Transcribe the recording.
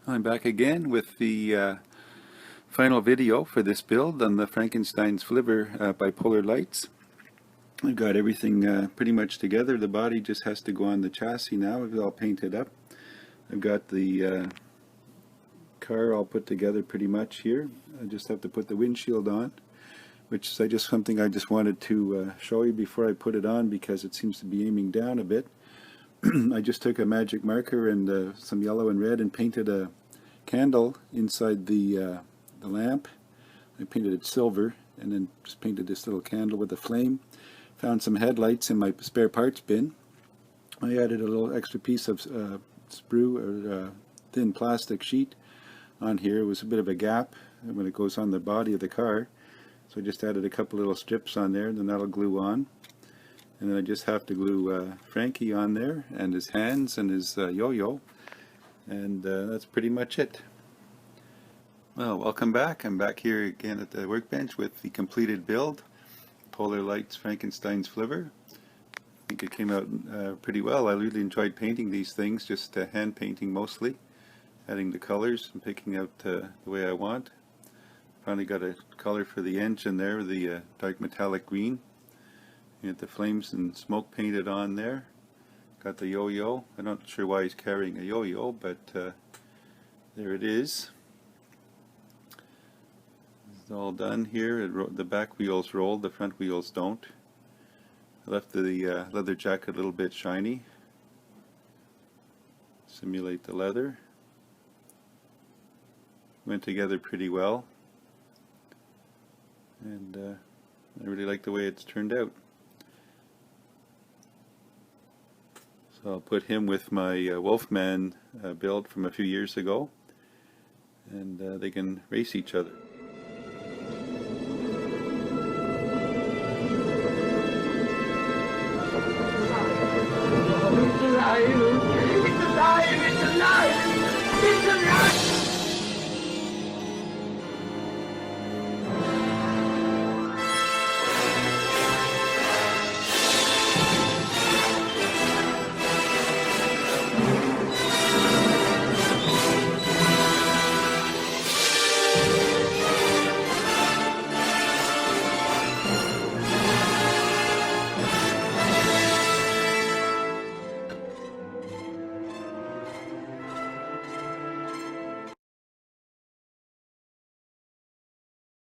I'm back again with the final video for this build on the Frankenstein's Flivver bipolar lights. I've got everything pretty much together. The body just has to go on the chassis now. It's all painted up. I've got the car all put together pretty much here. I just have to put the windshield on, which is just something I just wanted to show you before I put it on because it seems to be aiming down a bit. I just took a magic marker and some yellow and red and painted a candle inside the lamp. I painted it silver and then just painted this little candle with a flame. Found some headlights in my spare parts bin. I added a little extra piece of sprue or thin plastic sheet on here. It was a bit of a gap when it goes on the body of the car, so I just added a couple little strips on there, and then that'll glue on. And then I just have to glue Franky on there, and his hands, and his yo-yo, and that's pretty much it. Well, welcome back. I'm back here again at the workbench with the completed build, Polar Lights Frankenstein's Flivver. I think it came out pretty well. I really enjoyed painting these things, just hand painting mostly, adding the colors and picking out the way I want. Finally got a color for the engine there, the dark metallic green. Get the flames and smoke painted on there. Got the yo-yo. I'm not sure why he's carrying a yo-yo, but there it is. It's all done here. The back wheels roll, the front wheels don't. I left the leather jacket a little bit shiny. Simulate the leather. Went together pretty well. And I really like the way it's turned out. So I'll put him with my Wolfman build from a few years ago, and they can race each other.